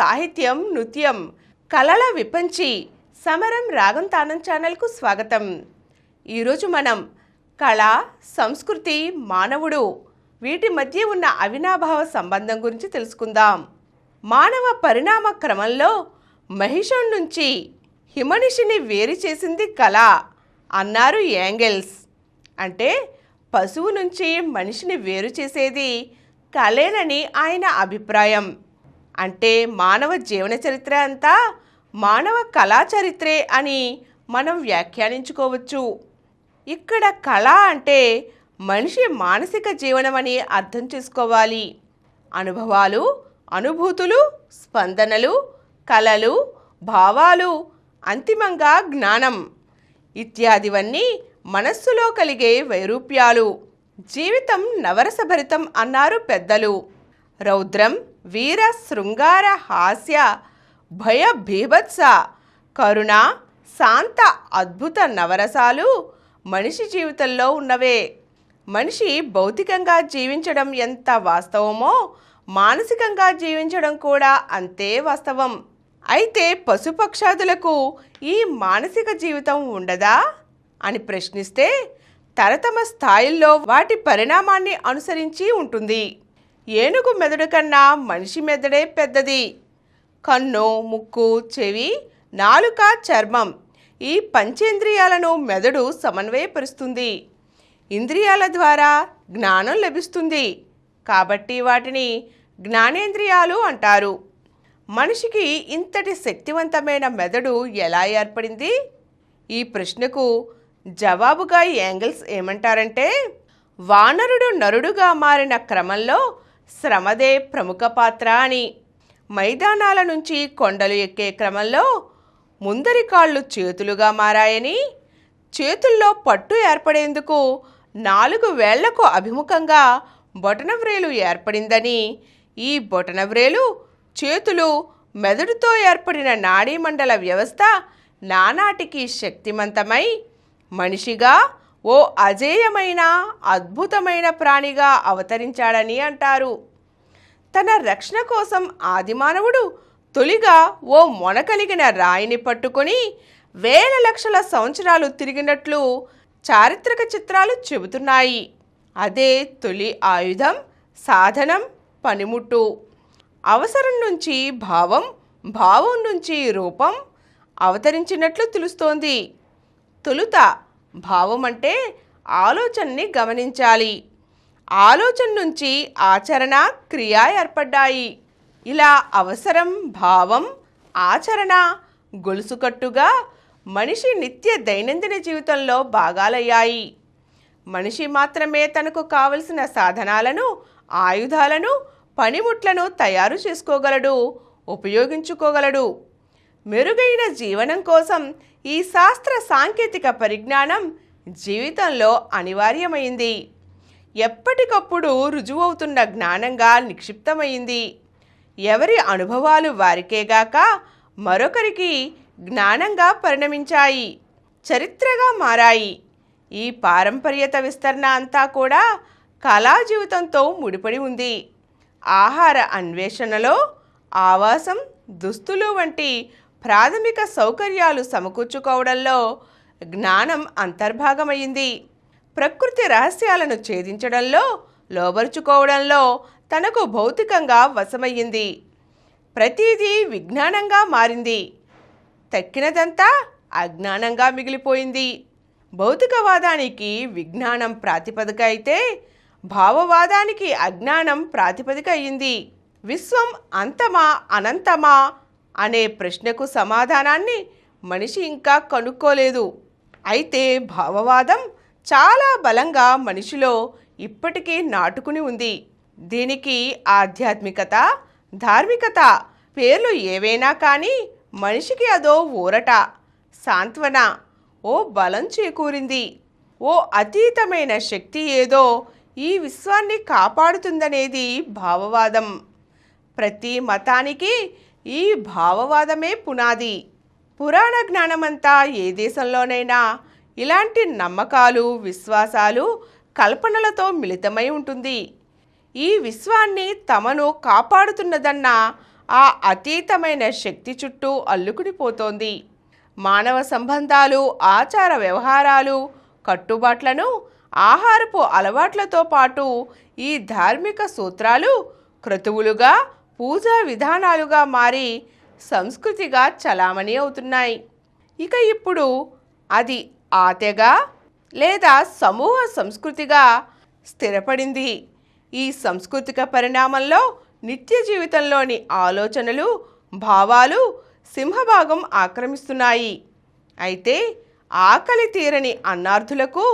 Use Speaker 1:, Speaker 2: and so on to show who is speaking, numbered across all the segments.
Speaker 1: సాహిత్యం నృత్యం కళల విపంచి సమరం రాగం తానం ఛానల్కు స్వాగతం. ఈరోజు మనం కళ, సంస్కృతి, మానవుడు వీటి మధ్య ఉన్న అవినాభావ సంబంధం గురించి తెలుసుకుందాం. మానవ పరిణామ క్రమంలో మహిషం నుంచి హిమనిషిని వేరు చేసింది కళ అన్నారు యాంగెల్స్. అంటే పశువు నుంచి మనిషిని వేరు చేసేది కళేనని ఆయన అభిప్రాయం. అంటే మానవ జీవన చరిత్ర అంతా మానవ కళా చరిత్రే అని మనం వ్యాఖ్యానించుకోవచ్చు. ఇక్కడ కళ అంటే మనిషి మానసిక జీవనం అని అర్థం చేసుకోవాలి. అనుభవాలు, అనుభూతులు, స్పందనలు, కళలు, భావాలు, అంతిమంగా జ్ఞానం ఇత్యాదివన్నీ మనస్సులో కలిగే వైరూప్యాలు. జీవితం నవరసభరితం అన్నారు పెద్దలు. రౌద్రం, వీర, శృంగార, హాస్య, భయ, భీభత్స, కరుణ, శాంత, అద్భుత నవరసాలు మనిషి జీవితంలో ఉన్నవే. మనిషి భౌతికంగా జీవించడం ఎంత వాస్తవమో మానసికంగా జీవించడం కూడా అంతే వాస్తవం. అయితే పశుపక్షాదులకు ఈ మానసిక జీవితం ఉండదా అని ప్రశ్నిస్తే తరతమ స్థాయిల్లో వాటి పరిణామాన్ని అనుసరించి ఉంటుంది. ఏనుగు మెదడు కన్నా మనిషి మెదడే పెద్దది. కన్ను, ముక్కు, చెవి, నాలుక, చర్మం ఈ పంచేంద్రియాలను మెదడు సమన్వయపరుస్తుంది. ఇంద్రియాల ద్వారా జ్ఞానం లభిస్తుంది కాబట్టి వాటిని జ్ఞానేంద్రియాలు అంటారు. మనిషికి ఇంతటి శక్తివంతమైన మెదడు ఎలా ఏర్పడింది? ఈ ప్రశ్నకు జవాబుగా యాంగెల్స్ ఏమంటారంటే, వానరుడు నరుడుగా మారిన క్రమంలో శ్రమదే ప్రముఖ పాత్ర అని. మైదానాల నుంచి కొండలు ఎక్కే క్రమంలో ముందరి కాళ్ళు చేతులుగా మారాయని, చేతుల్లో పట్టు ఏర్పడేందుకు 4 వేళ్లకు అభిముఖంగా బొటనవ్రేలు ఏర్పడిందని, ఈ బొటనవ్రేలు, చేతులు, మెదడుతో ఏర్పడిన నాడీమండల వ్యవస్థ నానాటికి శక్తిమంతమై మనిషిగా ఓ అజేయమైన అద్భుతమైన ప్రాణిగా అవతరించాడని అంటారు. తన రక్షణ కోసం ఆదిమానవుడు తొలిగా ఓ మొనకలిగిన రాయిని పట్టుకొని వేల లక్షల సంవత్సరాలు తిరిగినట్లు చారిత్రక చిత్రాలు చెబుతున్నాయి. అదే తొలి ఆయుధం, సాధనం, పనిముట్టు. అవసరం నుంచి భావం, భావం నుంచి రూపం అవతరించినట్లు తెలుస్తోంది. తొలుత భావం అంటే ఆలోచనని గమనించాలి. ఆలోచన నుంచి ఆచరణ, క్రియ ఏర్పడ్డాయి. ఇలా అవసరం, భావం, ఆచరణ గొలుసుకట్టుగా మనిషి నిత్య దైనందిన జీవితంలో భాగాలయ్యాయి. మనిషి మాత్రమే తనకు కావలసిన సాధనాలను, ఆయుధాలను, పనిముట్లను తయారు చేసుకోగలడు, ఉపయోగించుకోగలడు. మెరుగైన జీవనం కోసం ఈ శాస్త్ర సాంకేతిక పరిజ్ఞానం జీవితంలో అనివార్యమైంది. ఎప్పటికప్పుడు రుజువవుతున్న జ్ఞానంగా నిక్షిప్తమైంది. ఎవరి అనుభవాలు వారికేగాక మరొకరికి జ్ఞానంగా పరిణమించాయి, చరిత్రగా మారాయి. ఈ పారంపర్యత విస్తరణ అంతా కూడా కళా జీవితంతో ముడిపడి ఉంది. ఆహార అన్వేషణలో ఆవాసం, దుస్తులు వంటి ప్రాథమిక సౌకర్యాలు సమకూర్చుకోవడంలో జ్ఞానం అంతర్భాగమైంది. ప్రకృతి రహస్యాలను ఛేదించడంలో, లోబరుచుకోవడంలో తనకు భౌతికంగా వశమయ్యింది. ప్రతిదీ విజ్ఞానంగా మారింది. తక్కినదంతా అజ్ఞానంగా మిగిలిపోయింది. భౌతికవాదానికి విజ్ఞానం ప్రాతిపదిక అయితే భావవాదానికి అజ్ఞానం ప్రాతిపదిక అయ్యింది. విశ్వం అంతమా అనంతమా అనే ప్రశ్నకు సమాధానాన్ని మనిషి ఇంకా కనుక్కోలేదు. అయితే భావవాదం చాలా బలంగా మనిషిలో ఇప్పటికీ నాటుకుని ఉంది. దీనికి ఆధ్యాత్మికత, ధార్మికత పేర్లు ఏవైనా కానీ మనిషికి అదో ఊరట, సాంత్వన, ఓ బలం చేకూరింది. ఓ అతీతమైన శక్తి ఏదో ఈ విశ్వాన్ని కాపాడుతుందనేది భావవాదం. ప్రతి మతానికి ఈ భావవాదమే పునాది. పురాణ జ్ఞానమంతా ఏ దేశంలోనైనా ఇలాంటి నమ్మకాలు, విశ్వాసాలు, కల్పనలతో మిళితమై ఉంటుంది. ఈ విశ్వాన్ని తమను కాపాడుతున్నదన్న ఆ అతీతమైన శక్తి చుట్టూ అల్లుకునిపోతోంది. మానవ సంబంధాలు, ఆచార వ్యవహారాలు, కట్టుబాట్లను, ఆహారపు అలవాట్లతో పాటు ఈ ధార్మిక సూత్రాలు క్రతువులుగా, పూజా విధానాలుగా మారి సంస్కృతిగా చలామణి అవుతున్నాయి. ఇక ఇప్పుడు అది ఆతెగా లేదా సమూహ సంస్కృతిగా స్థిరపడింది. ఈ సాంస్కృతిక పరిణామంలో నిత్య జీవితంలోని ఆలోచనలు, భావాలు సింహభాగం ఆక్రమిస్తున్నాయి. అయితే ఆకలి తీరని అన్నార్థులకు,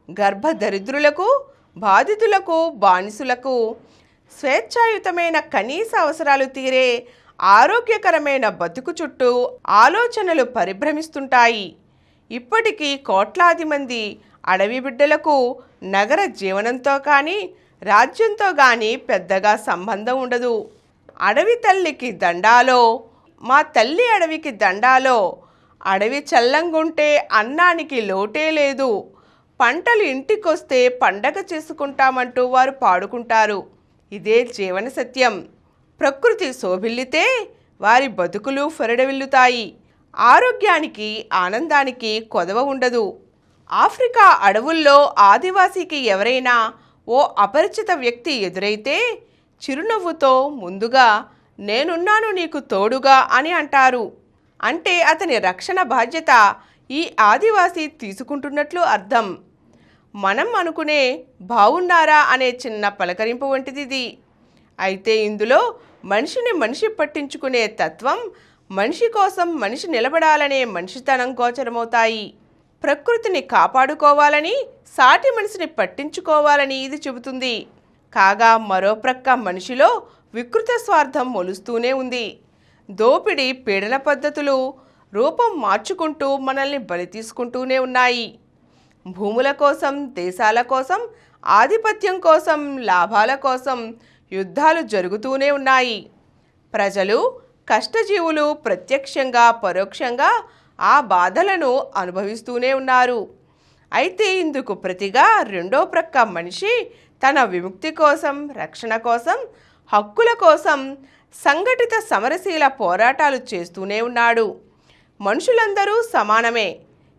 Speaker 1: గర్భదరిద్రులకు, బాధితులకు, బానిసులకు స్వేచ్ఛాయుతమైన కనీస అవసరాలు తీరే ఆరోగ్యకరమైన బతుకు చుట్టూ ఆలోచనలు పరిభ్రమిస్తుంటాయి. ఇప్పటికీ కోట్లాది మంది అడవి బిడ్డలకు నగర జీవనంతో కానీ, రాజ్యంతో కానీ పెద్దగా సంబంధం ఉండదు. అడవి తల్లికి దండాలో, మా తల్లి అడవికి దండాలో, అడవి చల్లంగుంటే అన్నానికి లోటే లేదు, పంటలు ఇంటికొస్తే పండగ చేసుకుంటామంటూ వారు పాడుకుంటారు. ఇదే జీవన సత్యం. ప్రకృతి శోభిల్లితే వారి బతుకులు ఫెరడవిల్లుతాయి. ఆరోగ్యానికి, ఆనందానికి కొదవ ఉండదు. ఆఫ్రికా అడవుల్లో ఆదివాసీకి ఎవరైనా ఓ అపరిచిత వ్యక్తి ఎదురైతే చిరునవ్వుతో ముందుగా నేనున్నాను నీకు తోడుగా అని అంటారు. అంటే అతని రక్షణ బాధ్యత ఈ ఆదివాసీ తీసుకుంటున్నట్లు అర్థం. మనం అనుకునే బావున్నారా అనే చిన్న పలకరింపు వంటిది ఇది. అయితే ఇందులో మనిషిని మనిషి పట్టించుకునే తత్వం, మనిషి కోసం మనిషి నిలబడాలనే మనిషితనం గోచరమవుతాయి. ప్రకృతిని కాపాడుకోవాలని, సాటి మనిషిని పట్టించుకోవాలని ఇది చెబుతుంది. కాగా మరో ప్రక్క మనిషిలో వికృత స్వార్థం మొలుస్తూనే ఉంది. దోపిడీ, పీడన పద్ధతులు రూపం మార్చుకుంటూ మనల్ని బలి తీసుకుంటూనే ఉన్నాయి. భూముల కోసం, దేశాల కోసం, ఆధిపత్యం కోసం, లాభాల కోసం యుద్ధాలు జరుగుతూనే ఉన్నాయి. ప్రజలు, కష్టజీవులు ప్రత్యక్షంగా, పరోక్షంగా ఆ బాధలను అనుభవిస్తూనే ఉన్నారు. అయితే ఇందుకు ప్రతిగా రెండో ప్రక్క మనిషి తన విముక్తి కోసం, రక్షణ కోసం, హక్కుల కోసం సంఘటిత సమరశీల పోరాటాలు చేస్తూనే ఉన్నాడు. మనుషులందరూ సమానమే,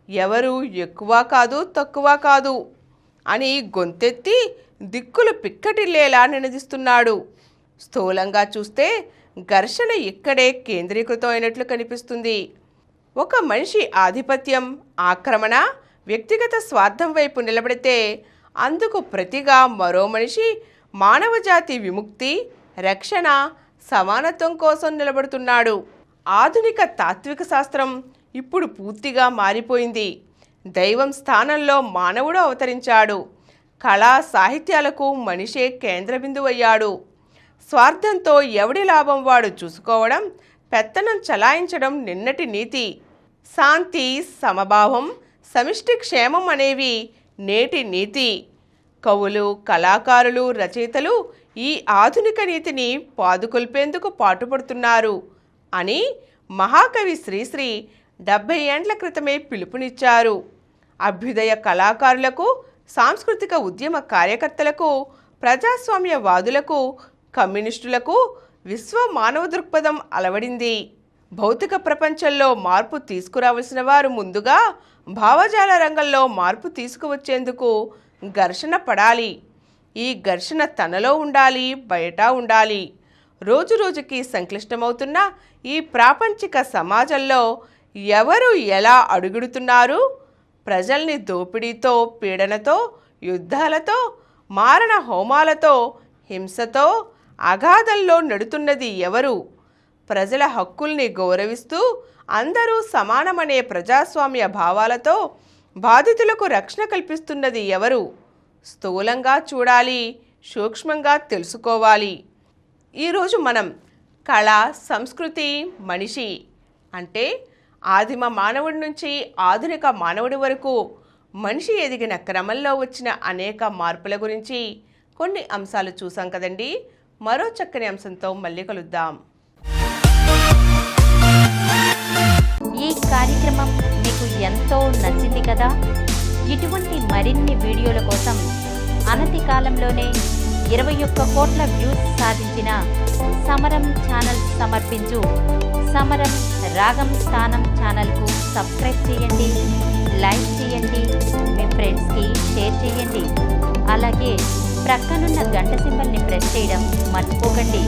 Speaker 1: ఎవరు ఎక్కువ కాదు, తక్కువ కాదు అని గొంతెత్తి దిక్కులు పిక్కటిల్లేలా నినదిస్తున్నాడు. స్థూలంగా చూస్తే ఘర్షణ ఇక్కడే కేంద్రీకృతం అయినట్లు కనిపిస్తుంది. ఒక మనిషి ఆధిపత్యం, ఆక్రమణ, వ్యక్తిగత స్వార్థం వైపు నిలబడితే అందుకు ప్రతిగా మరో మనిషి మానవజాతి విముక్తి, రక్షణ, సమానత్వం కోసం నిలబడుతున్నాడు. ఆధునిక తాత్విక శాస్త్రం ఇప్పుడు పూర్తిగా మారిపోయింది. దైవం స్థానంలో మానవుడు అవతరించాడు. కళా సాహిత్యాలకు మనిషే కేంద్ర బిందువయ్యాడు. స్వార్థంతో ఎవడి లాభం వాడు చూసుకోవడం, పెత్తనం చలాయించడం నిన్నటి నీతి. శాంతి, సమభావం, సమిష్టి క్షేమం అనేవి నేటి నీతి. కవులు, కళాకారులు, రచయితలు ఈ ఆధునిక నీతిని పాదుకొల్పేందుకు పాటుపడుతున్నారు అని మహాకవి శ్రీశ్రీ 70 ఏండ్ల క్రితమే పిలుపునిచ్చారు. అభ్యుదయ కళాకారులకు, సాంస్కృతిక ఉద్యమ కార్యకర్తలకు, ప్రజాస్వామ్యవాదులకు, కమ్యూనిస్టులకు విశ్వ మానవ దృక్పథం అలవడింది. భౌతిక ప్రపంచంలో మార్పు తీసుకురావాల్సిన వారు ముందుగా భావజాల రంగంలో మార్పు తీసుకువచ్చేందుకు ఘర్షణ పడాలి. ఈ ఘర్షణ తనలో ఉండాలి, బయట ఉండాలి. రోజు రోజుకి సంక్లిష్టమవుతున్న ఈ ప్రాపంచిక సమాజంలో ఎవరు ఎలా అడుగుడుతున్నారు? ప్రజల్ని దోపిడీతో, పీడనతో, యుద్ధాలతో, మారణ హోమాలతో, హింసతో అగాధంలో నెడుతున్నది ఎవరు? ప్రజల హక్కుల్ని గౌరవిస్తూ అందరూ సమానమనే ప్రజాస్వామ్య భావాలతో బాధితులకు రక్షణ కల్పిస్తున్నది ఎవరు? స్థూలంగా చూడాలి, సూక్ష్మంగా తెలుసుకోవాలి. ఈరోజు మనం కళ, సంస్కృతి, మనిషి అంటే ఆదిమ మానవుడి నుంచి ఆధునిక మానవుడి వరకు మనిషి ఎదిగిన క్రమంలో వచ్చిన అనేక మార్పుల గురించి కొన్ని అంశాలు చూసాం కదండి. మరో చక్కని అంశంతో మళ్ళీ కలుద్దాం.
Speaker 2: ఈ కార్యక్రమం మీకు ఎంతో నచ్చింది కదా. ఇటువంటి మరిన్ని వీడియోల కోసం అనతి కాలంలోనే 21 కోట్ల వ్యూస్ సాధించిన సమరం ఛానల్ సమర్పించు సమరం రాగం స్థానం ఛానల్కు సబ్స్క్రైబ్ చేయండి, లైక్ చేయండి, మీ ఫ్రెండ్స్కి షేర్ చేయండి. అలాగే ప్రక్కనున్న గంట సింబల్ని ప్రెస్ చేయడం మర్చిపోకండి.